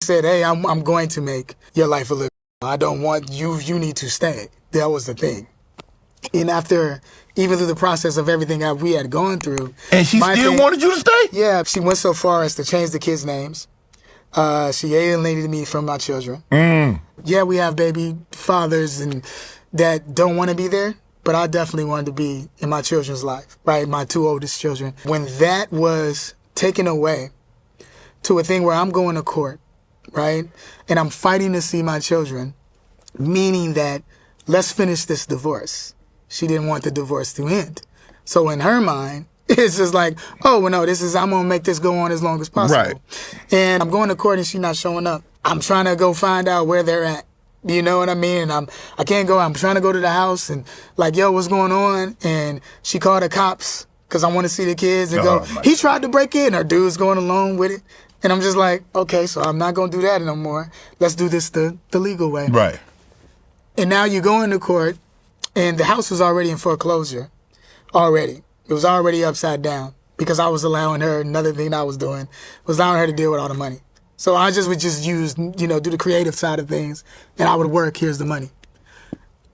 said, hey, I'm going to make your life a living. I don't want you need to stay. That was the thing. And after, even through the process of everything that we had gone through. And she still wanted you to stay? Yeah, she went so far as to change the kids' names. She alienated me from my children. Yeah, we have baby fathers and that don't want to be there, but I definitely wanted to be in my children's life, right? My two oldest children. When that was taken away to a thing where I'm going to court, right? And I'm fighting to see my children, meaning that let's finish this divorce. She didn't want the divorce to end. So in her mind, it's just like, oh, well, no, I'm going to make this go on as long as possible. Right. And I'm going to court and she's not showing up. I'm trying to go find out where they're at. You know what I mean? And I can't go. I'm trying to go to the house and like, yo, what's going on? And she called the cops because I want to see the kids and go, he tried to break in. Her dude's going along with it. And I'm just like, okay, so I'm not going to do that no more. Let's do this the legal way. Right. And now you go into court, and the house was already in foreclosure. Already. It was already upside down because I was allowing her, another thing I was doing, was allowing her to deal with all the money. So I would just use, do the creative side of things, and I would work, here's the money.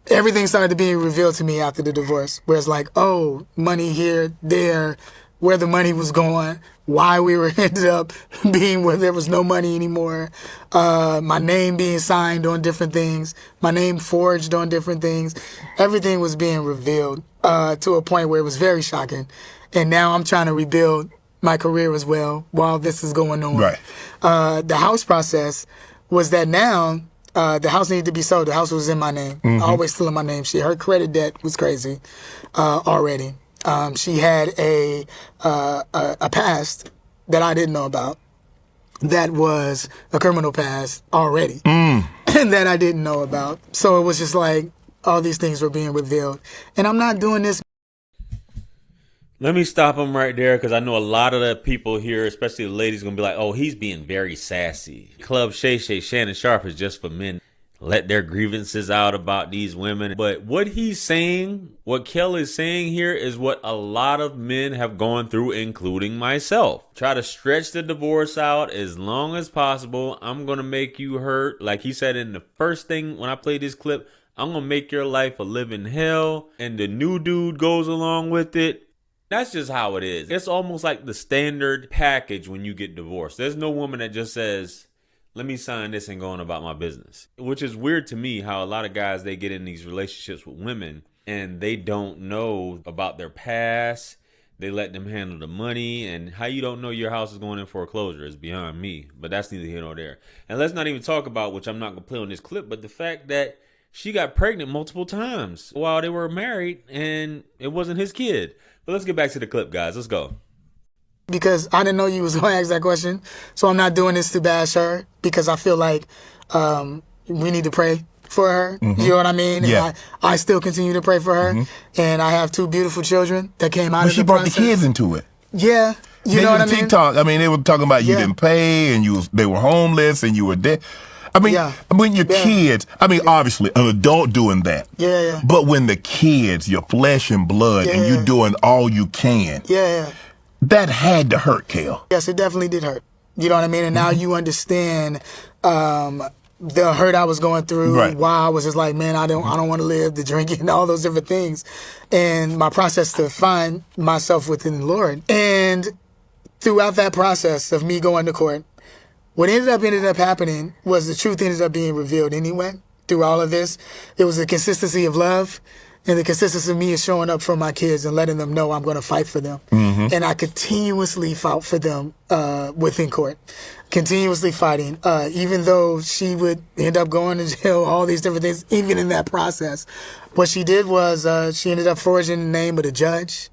Everything started being revealed to me after the divorce, where it's like, oh, money here, there, where the money was going, why we were ended up being where there was no money anymore, my name being signed on different things, my name forged on different things. Everything was being revealed to a point where it was very shocking. And now I'm trying to rebuild my career as well while this is going on. Right. The house process was that now the house needed to be sold. The house was in my name, always still in my name. Her credit debt was crazy already. She had a past that I didn't know about that was a criminal past already and that I didn't know about. So it was just like all these things were being revealed. And I'm not doing this. Let me stop him right there because I know a lot of the people here, especially the ladies, going to be like, oh, he's being very sassy. Club ShayShay, Shannon Sharpe is just for men. Let their grievances out about these women. But what he's saying, what Kel is saying here is what a lot of men have gone through, including myself. Try to stretch the divorce out as long as possible. I'm going to make you hurt. Like he said in the first thing when I played this clip, I'm going to make your life a living hell. And the new dude goes along with it. That's just how it is. It's almost like the standard package when you get divorced. There's no woman that just says, let me sign this and go on about my business. Which is weird to me how a lot of guys, they get in these relationships with women and they don't know about their past. They let them handle the money, and how you don't know your house is going in foreclosure is beyond me. But that's neither here nor there. And let's not even talk about, which I'm not going to play on this clip, but the fact that she got pregnant multiple times while they were married and it wasn't his kid. But let's get back to the clip, guys. Let's go. Because I didn't know you was going to ask that question. So I'm not doing this to bash her because I feel like we need to pray for her. You know what I mean? Yeah. And I still continue to pray for her. And I have two beautiful children that came out of the process. But she brought the kids into it. Yeah. You know what I mean? TikTok, they were talking about you didn't pay and they were homeless and you were dead. When your kids, obviously an adult doing that. Yeah. But when the kids, your flesh and blood, and you doing all you can. Yeah. That had to hurt, Kel. Yes, it definitely did hurt. You know what I mean? And now you understand the hurt I was going through, why I was just like, man, I don't want to live, the drinking, all those different things. And my process to find myself within the Lord. And throughout that process of me going to court, what ended up happening was the truth ended up being revealed anyway. Through all of this, it was the consistency of love and the consistency of me is showing up for my kids and letting them know I'm going to fight for them. And I continuously fought for them within court, continuously fighting, even though she would end up going to jail, all these different things, even in that process. What she did was she ended up forging the name of the judge,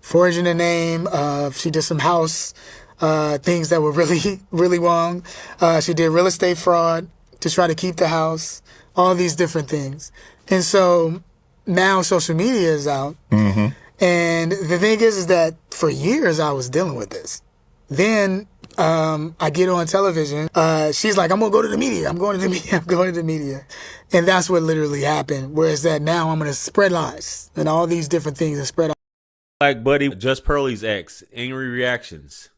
forging the name of, she did some house things that were really, really wrong. She did real estate fraud to try to keep the house, all these different things. And so now social media is out. And the thing is that for years I was dealing with this. Then I get on television. She's like, I'm going to go to the media. I'm going to the media. And that's what literally happened. Whereas that now I'm going to spread lies and all these different things and spread. Like Buddy, Just Pearly's ex, angry reactions.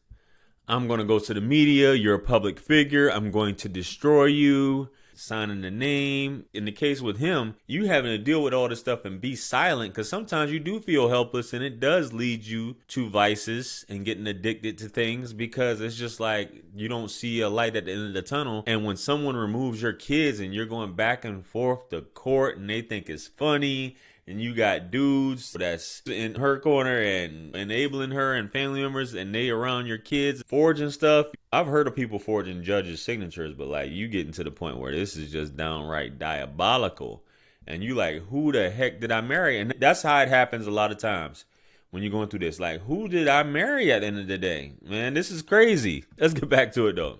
I'm going to go to the media. You're a public figure. I'm going to destroy you. Signing the name. In the case with him, you having to deal with all this stuff and be silent, because sometimes you do feel helpless, and it does lead you to vices and getting addicted to things, because it's just like you don't see a light at the end of the tunnel. And when someone removes your kids and you're going back and forth to court and they think it's funny, and you got dudes that's in her corner and enabling her and family members, and they around your kids forging stuff. I've heard of people forging judges' signatures, but like you getting to the point where this is just downright diabolical. And you like, who the heck did I marry? And that's how it happens a lot of times when you're going through this. Like, who did I marry at the end of the day? Man, this is crazy. Let's get back to it though.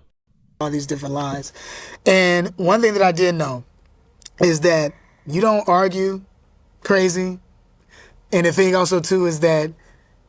All these different lies. And one thing that I did know is that you don't argue crazy. And the thing also too is that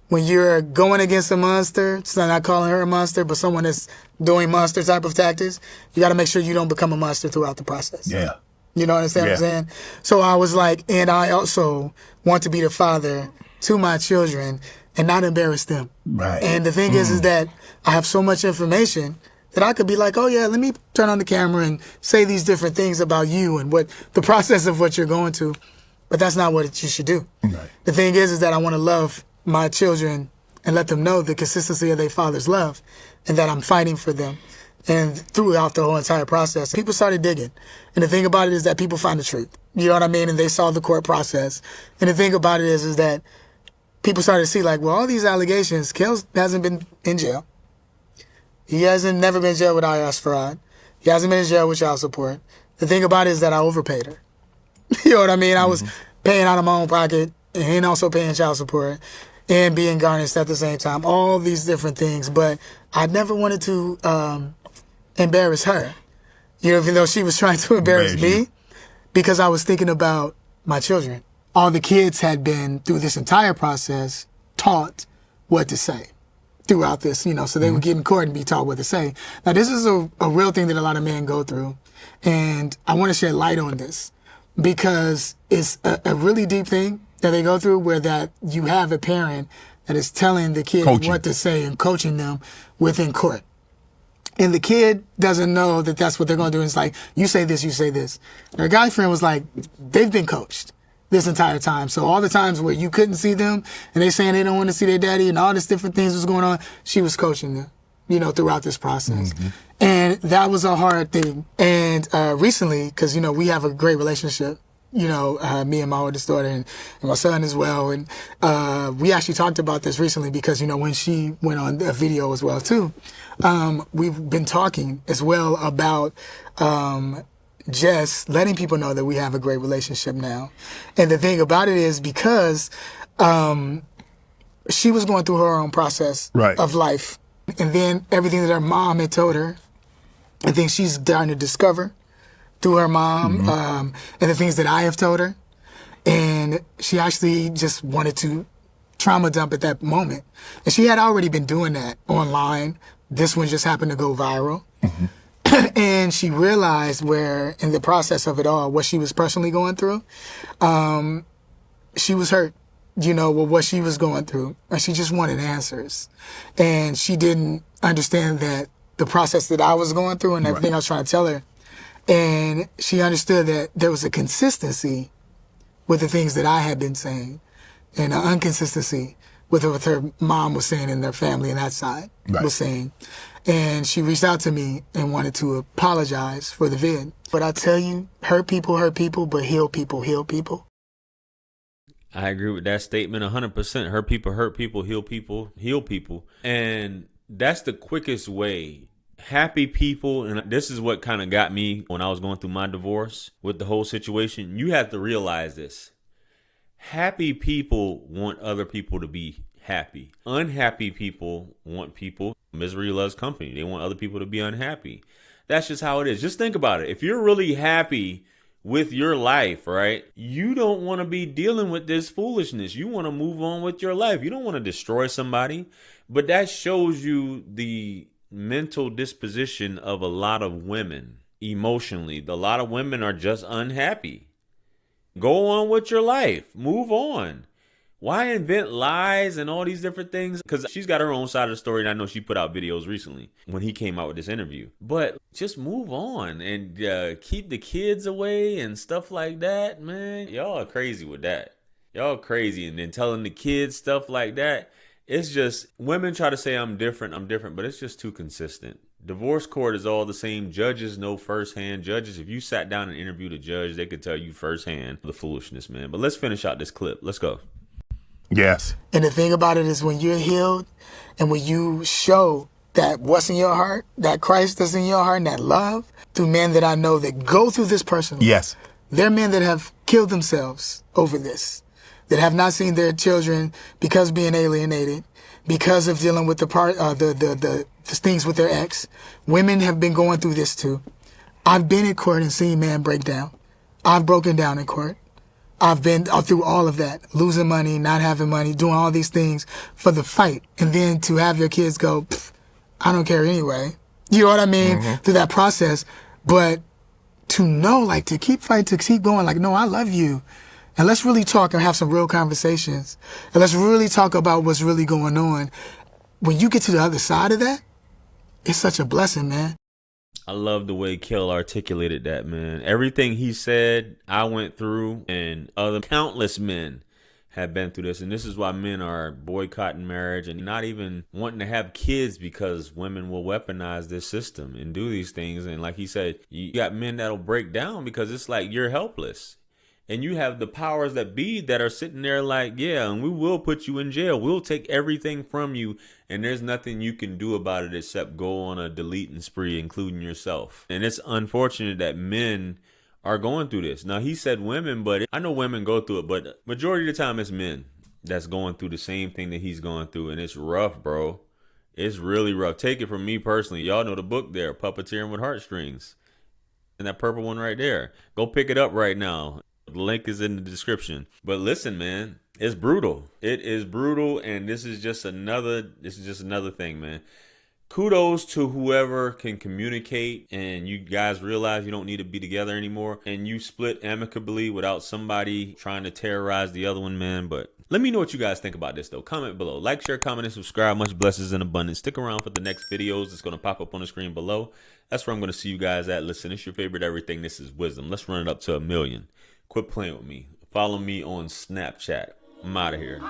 when you're going against a monster, it's not calling her a monster, but someone that's doing monster type of tactics, you got to make sure you don't become a monster throughout the process. Yeah. You know what I'm saying? So I was like, and I also want to be the father to my children and not embarrass them. Right. And the thing is that I have so much information that I could be like, oh yeah, let me turn on the camera and say these different things about you and what the process of what you're going to. But that's not what you should do. Right. The thing is that I want to love my children and let them know the consistency of their father's love and that I'm fighting for them. And throughout the whole entire process, people started digging. And the thing about it is that people find the truth. You know what I mean? And they saw the court process. And the thing about it is that people started to see like, well, all these allegations, Kel hasn't been in jail. He hasn't never been in jail with IRS fraud. He hasn't been in jail with child support. The thing about it is that I overpaid her. You know what I mean? I was paying out of my own pocket and also paying child support and being garnished at the same time. All these different things. But I never wanted to embarrass her. You know, even though she was trying to embarrass me, because I was thinking about my children. All the kids had been, through this entire process, taught what to say throughout this, you know, so they would get in court and be taught what to say. Now, this is a real thing that a lot of men go through. And I want to shed light on this, because it's a really deep thing that they go through, where that you have a parent that is telling the kid what to say and coaching them within court. And the kid doesn't know that that's what they're going to do. It's like, you say this, you say this. Their guy friend was like, they've been coached this entire time. So all the times where you couldn't see them and they saying they don't want to see their daddy and all these different things was going on, she was coaching them, you know, throughout this process. And that was a hard thing. And recently, because, you know, we have a great relationship, you know, me and my oldest daughter and my son as well. And we actually talked about this recently because, you know, when she went on a video as well, too, we've been talking as well about just letting people know that we have a great relationship now. And the thing about it is because she was going through her own process of life. And then everything that her mom had told her, I think she's starting to discover through her mom, and the things that I have told her. And she actually just wanted to trauma dump at that moment. And she had already been doing that online. This one just happened to go viral. And she realized where, in the process of it all, what she was personally going through, she was hurt, you know, with what she was going through. And she just wanted answers. And she didn't understand that the process that I was going through and everything I was trying to tell her. And she understood that there was a consistency with the things that I had been saying and an inconsistency with what her mom was saying and their family and that side was saying. And she reached out to me and wanted to apologize for the vid. But I tell you, hurt people, but heal people, heal people. I agree with that statement 100%. Hurt people, heal people, heal people. And that's the quickest way. Happy people, and this is what kind of got me when I was going through my divorce with the whole situation. You have to realize this. Happy people want other people to be happy. Unhappy people want people. Misery loves company. They want other people to be unhappy. That's just how it is. Just think about it. If you're really happy with your life, right, you don't want to be dealing with this foolishness. You want to move on with your life. You don't want to destroy somebody. But that shows you the mental disposition of a lot of women emotionally. A lot of women are just unhappy. Go on with your life. Move on. Why invent lies and all these different things? Because she's got her own side of the story, and I know she put out videos recently when he came out with this interview. But just move on and keep the kids away and stuff like that, man. Y'all are crazy with that. Y'all crazy. And then telling the kids stuff like that. It's just, women try to say I'm different, but it's just too consistent. Divorce court is all the same. Judges know firsthand. Judges, if you sat down and interviewed a judge, they could tell you firsthand the foolishness, man. But let's finish out this clip. Let's go. Yes. And the thing about it is when you're healed and when you show that what's in your heart, that Christ is in your heart and that love through men that I know that go through this personally. Yes. They're men that have killed themselves over this, that have not seen their children because of being alienated, because of dealing with the things with their ex. Women have been going through this too. I've been in court and seen men break down. I've broken down in court. I've been through all of that, losing money, not having money, doing all these things for the fight. And then to have your kids go, I don't care anyway. You know what I mean? Through that process. But to know, like, to keep fighting, to keep going, like, no, I love you. And let's really talk and have some real conversations. And let's really talk about what's really going on. When you get to the other side of that, it's such a blessing, man. I love the way Kel articulated that, man. Everything he said, I went through, and other countless men have been through this. And this is why men are boycotting marriage and not even wanting to have kids, because women will weaponize this system and do these things. And like he said, you got men that'll break down because it's like you're helpless. And you have the powers that be that are sitting there like, yeah, and we will put you in jail. We'll take everything from you. And there's nothing you can do about it except go on a deleting spree, including yourself. And it's unfortunate that men are going through this. Now, he said women, but I know women go through it. But majority of the time, it's men that's going through the same thing that he's going through. And it's rough, bro. It's really rough. Take it from me personally. Y'all know the book there, Puppeteering with Heartstrings. And that purple one right there. Go pick it up right now. The link is in the description. But listen, man, it's brutal. It is brutal, and this is just another thing, man. Kudos to whoever can communicate and you guys realize you don't need to be together anymore and you split amicably without somebody trying to terrorize the other one, man. But let me know what you guys think about this, though. Comment below. Like, share, comment, and subscribe. Much blessings and abundance. Stick around for the next videos. It's going to pop up on the screen below. That's where I'm going to see you guys at. Listen, it's your favorite everything. This is Wisdom. Let's run it up to 1 million. Quit playing with me. Follow me on Snapchat. I'm out of here.